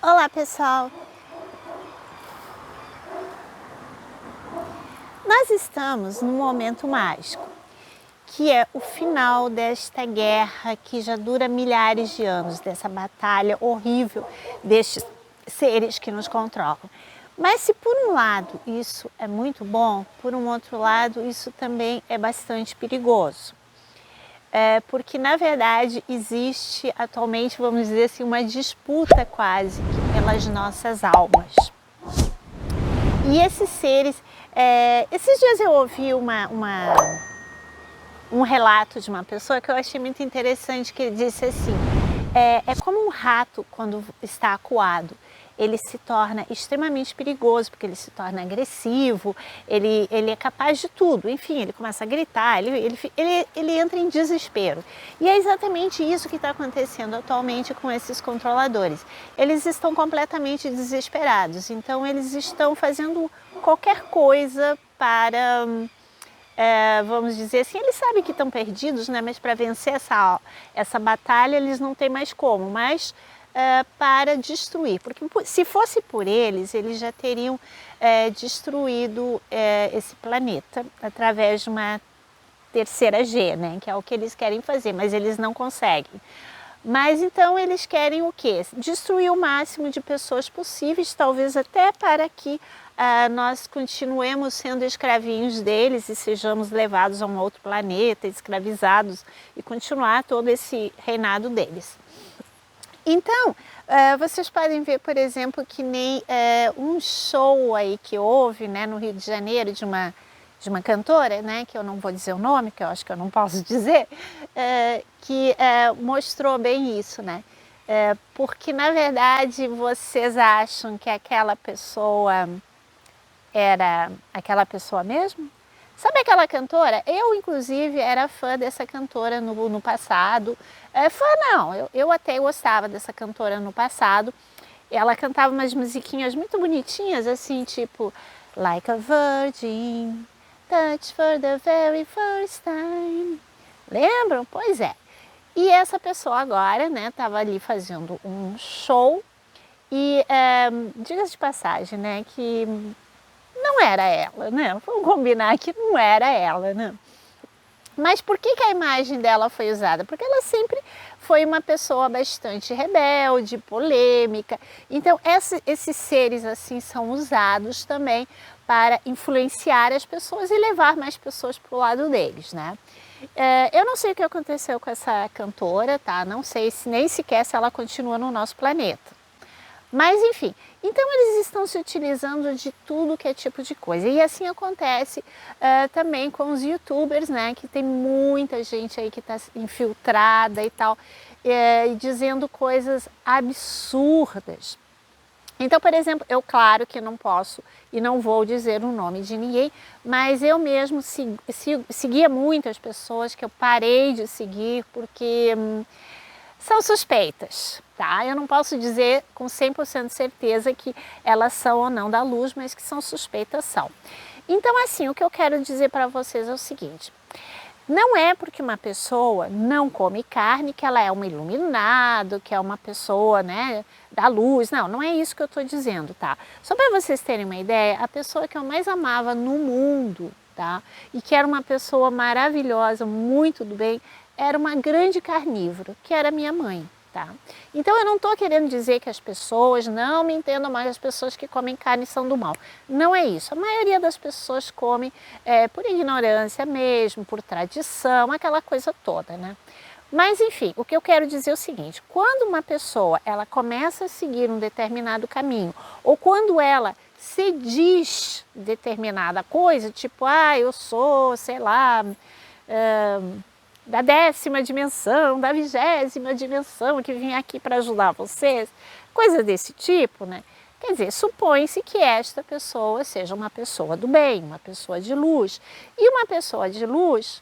Olá, pessoal! Nós estamos num momento mágico, que é o final desta guerra que já dura milhares de anos, dessa batalha horrível destes seres que nos controlam. Mas se por um lado isso é muito bom, por um outro lado isso também é bastante perigoso. Porque na verdade existe atualmente, vamos dizer assim, uma disputa quase que pelas nossas almas. E esses seres, esses dias eu ouvi um relato de uma pessoa que eu achei muito interessante, que ele disse assim, é como um rato quando está acuado. Ele se torna extremamente perigoso, porque ele se torna agressivo, ele é capaz de tudo, enfim, ele começa a gritar, ele entra em desespero. E é exatamente isso que está acontecendo atualmente com esses controladores. Eles estão completamente desesperados, então eles estão fazendo qualquer coisa para... vamos dizer assim, eles sabem que estão perdidos, né? Mas para vencer essa batalha eles não têm mais como, mas para destruir, porque se fosse por eles já teriam destruído esse planeta através de uma terceira G, né? Que é o que eles querem fazer, mas eles não conseguem. Mas então eles querem o quê? Destruir o máximo de pessoas possíveis, talvez até para que nós continuemos sendo escravinhos deles e sejamos levados a um outro planeta, escravizados, e continuar todo esse reinado deles. Então, vocês podem ver, por exemplo, que nem um show aí que houve, né, no Rio de Janeiro de uma cantora, né, que eu não vou dizer o nome, que eu acho que eu não posso dizer, que mostrou bem isso, né? Porque na verdade vocês acham que aquela pessoa era aquela pessoa mesmo? Sabe aquela cantora? Eu, inclusive, era fã dessa cantora no passado. Fã não, eu até gostava dessa cantora no passado. Ela cantava umas musiquinhas muito bonitinhas, assim, tipo Like a Virgin, Touch for the very first time. Lembram? Pois é. E essa pessoa agora, né, estava ali fazendo um show e, diga-se de passagem, né, que não era ela, né? Vamos combinar que não era ela, né? Mas por que a imagem dela foi usada? Porque ela sempre foi uma pessoa bastante rebelde, polêmica. Então esses seres assim são usados também para influenciar as pessoas e levar mais pessoas para o lado deles, né? Eu não sei o que aconteceu com essa cantora, tá? Não sei nem sequer se ela continua no nosso planeta. Mas enfim, então eles estão se utilizando de tudo que é tipo de coisa. E assim acontece também com os youtubers, né? Que tem muita gente aí que está infiltrada e tal, dizendo coisas absurdas. Então, por exemplo, eu claro que não posso e não vou dizer o nome de ninguém, mas eu mesmo seguia muitas pessoas que eu parei de seguir porque... são suspeitas, tá? Eu não posso dizer com 100% de certeza que elas são ou não da luz, mas que são suspeitas, são. Então, assim, o que eu quero dizer para vocês é o seguinte: não é porque uma pessoa não come carne que ela é uma iluminada, que é uma pessoa, né, da luz. Não, não é isso que eu estou dizendo, tá? Só para vocês terem uma ideia, a pessoa que eu mais amava no mundo, tá? E que era uma pessoa maravilhosa, muito do bem, era uma grande carnívora, que era minha mãe, tá? Então eu não estou querendo dizer que as pessoas, não me entendam mais, as pessoas que comem carne são do mal. Não é isso. A maioria das pessoas come por ignorância mesmo, por tradição, aquela coisa toda, né? Mas enfim, o que eu quero dizer é o seguinte: quando uma pessoa ela começa a seguir um determinado caminho, ou quando ela se diz determinada coisa, tipo, eu sou, sei lá, da 10ª dimensão, da 20ª dimensão, que vim aqui para ajudar vocês, coisa desse tipo, né? Quer dizer, supõe-se que esta pessoa seja uma pessoa do bem, uma pessoa de luz. E uma pessoa de luz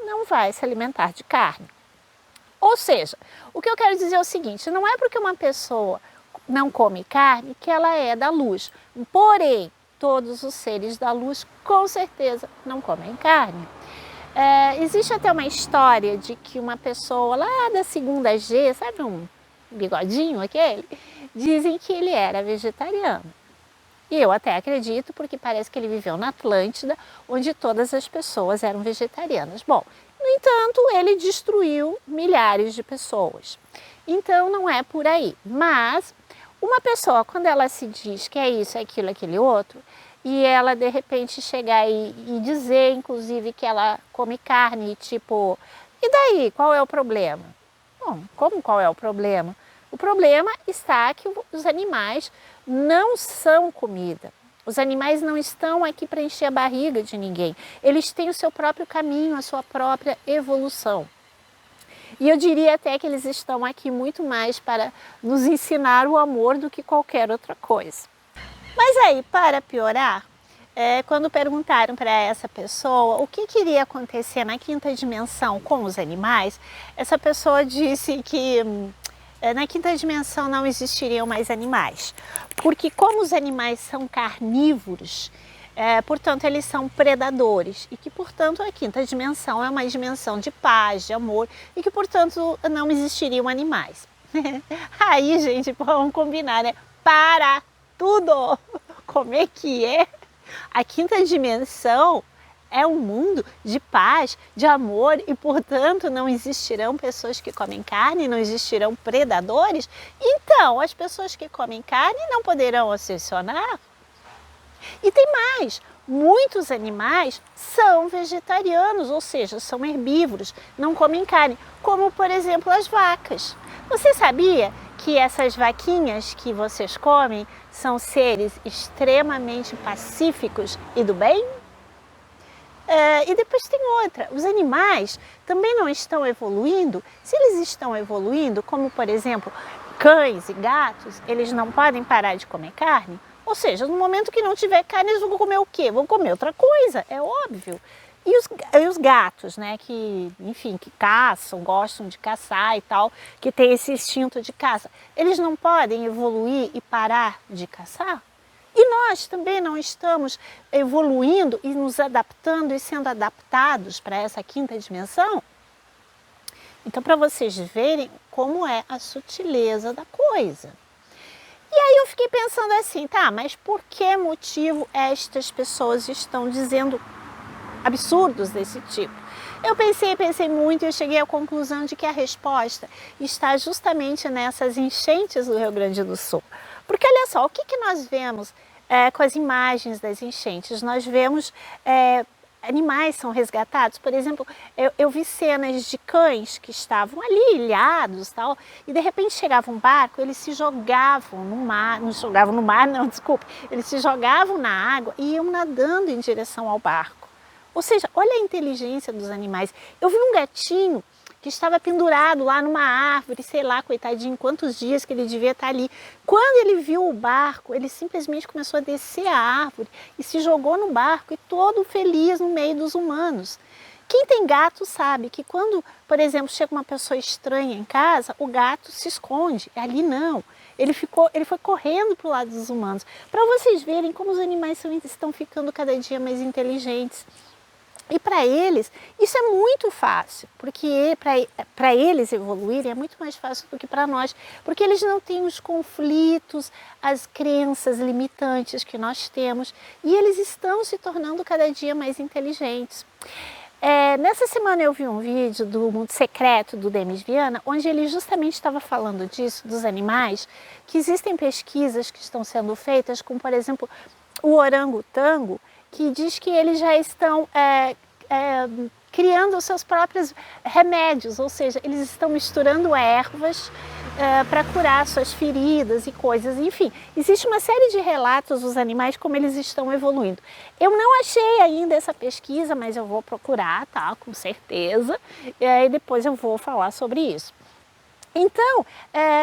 não vai se alimentar de carne. Ou seja, o que eu quero dizer é o seguinte: não é porque uma pessoa não come carne que ela é da luz. Porém, todos os seres da luz com certeza não comem carne. Existe até uma história de que uma pessoa lá da segunda G, sabe um bigodinho aquele? dizem que ele era vegetariano. E eu até acredito, porque parece que ele viveu na Atlântida, onde todas as pessoas eram vegetarianas. Bom, no entanto, ele destruiu milhares de pessoas. Então, não é por aí. Mas, uma pessoa, quando ela se diz que é isso, é aquilo, aquele outro, e ela, de repente, chegar e dizer, inclusive, que ela come carne, tipo, e daí, qual é o problema? Bom, como qual é o problema? O problema está que os animais não são comida. Os animais não estão aqui para encher a barriga de ninguém. Eles têm o seu próprio caminho, a sua própria evolução. E eu diria até que eles estão aqui muito mais para nos ensinar o amor do que qualquer outra coisa. Mas aí, para piorar, quando perguntaram para essa pessoa o que iria acontecer na quinta dimensão com os animais, essa pessoa disse que na quinta dimensão não existiriam mais animais, porque como os animais são carnívoros, portanto eles são predadores e que portanto a quinta dimensão é uma dimensão de paz, de amor e que portanto não existiriam animais. Aí gente, vamos combinar, né? Para tudo! Como é que é? A quinta dimensão é um mundo de paz, de amor e, portanto, não existirão pessoas que comem carne, não existirão predadores. Então, as pessoas que comem carne não poderão ascensionar. E tem mais, muitos animais são vegetarianos, ou seja, são herbívoros, não comem carne, como, por exemplo, as vacas. Você sabia que essas vaquinhas que vocês comem são seres extremamente pacíficos e do bem? E depois tem outra, os animais também não estão evoluindo. Se eles estão evoluindo, como por exemplo cães e gatos, eles não podem parar de comer carne. Ou seja, no momento que não tiver carne, eles vão comer o quê? Vão comer outra coisa, é óbvio. E os gatos, né, que, enfim, que caçam, gostam de caçar e tal, que tem esse instinto de caça, eles não podem evoluir e parar de caçar? E nós também não estamos evoluindo e nos adaptando e sendo adaptados para essa quinta dimensão? Então, para vocês verem como é a sutileza da coisa. E aí eu fiquei pensando assim, tá, mas por que motivo estas pessoas estão dizendo absurdos desse tipo? Eu pensei muito e eu cheguei à conclusão de que a resposta está justamente nessas enchentes do Rio Grande do Sul. Porque olha só, o que nós vemos com as imagens das enchentes? Nós vemos animais são resgatados, por exemplo, eu vi cenas de cães que estavam ali ilhados tal, e de repente chegava um barco, eles se jogavam no mar, não jogavam no mar não, desculpa, eles se jogavam na água e iam nadando em direção ao barco. Ou seja, olha a inteligência dos animais. Eu vi um gatinho que estava pendurado lá numa árvore, sei lá, coitadinho, quantos dias que ele devia estar ali. Quando ele viu o barco, ele simplesmente começou a descer a árvore e se jogou no barco e todo feliz no meio dos humanos. Quem tem gato sabe que quando, por exemplo, chega uma pessoa estranha em casa, o gato se esconde. Ali não. Ele foi correndo para o lado dos humanos. Para vocês verem como os animais estão ficando cada dia mais inteligentes. E para eles, isso é muito fácil, porque para eles evoluírem é muito mais fácil do que para nós, porque eles não têm os conflitos, as crenças limitantes que nós temos, e eles estão se tornando cada dia mais inteligentes. Nessa semana eu vi um vídeo do Mundo Secreto do Denis Viana, onde ele justamente estava falando disso, dos animais, que existem pesquisas que estão sendo feitas com, por exemplo, o orangotango, que diz que eles já estão criando os seus próprios remédios, ou seja, eles estão misturando ervas para curar suas feridas e coisas, enfim. Existe uma série de relatos dos animais como eles estão evoluindo. Eu não achei ainda essa pesquisa, mas eu vou procurar, tá, com certeza, e aí depois eu vou falar sobre isso. Então,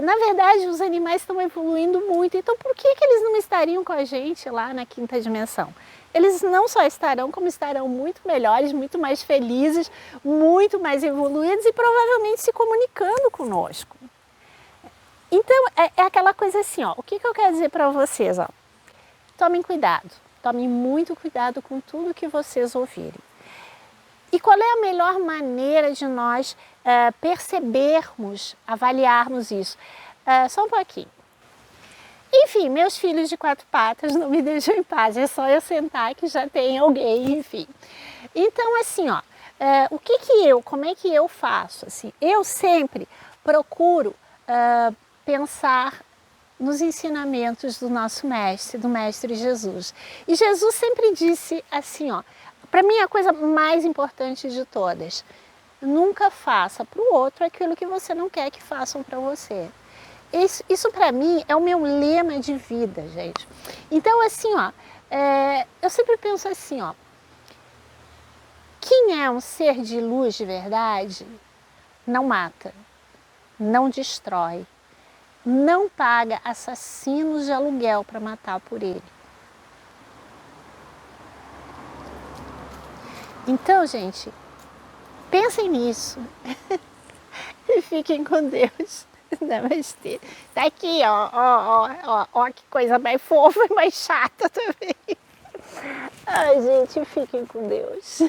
na verdade, os animais estão evoluindo muito, então por que eles não estariam com a gente lá na quinta dimensão? Eles não só estarão, como estarão muito melhores, muito mais felizes, muito mais evoluídos e provavelmente se comunicando conosco. Então, é aquela coisa assim, ó, o que eu quero dizer para vocês? Ó? Tomem cuidado, tomem muito cuidado com tudo que vocês ouvirem. E qual é a melhor maneira de nós percebermos, avaliarmos isso? Só um pouquinho. Enfim, meus filhos de 4 patas não me deixam em paz, é só eu sentar que já tem alguém, enfim. Então, assim, ó, como é que eu faço? Assim, eu sempre procuro pensar nos ensinamentos do nosso mestre, do mestre Jesus. E Jesus sempre disse assim, ó, para mim a coisa mais importante de todas, nunca faça para o outro aquilo que você não quer que façam para você. Isso para mim é o meu lema de vida, gente. Então, assim, ó, eu sempre penso assim, ó, quem é um ser de luz de verdade não mata, não destrói, não paga assassinos de aluguel para matar por ele. Então, gente, pensem nisso e fiquem com Deus. Namastê. Tá aqui, ó, que coisa mais fofa e mais chata também. Ai, gente, fiquem com Deus.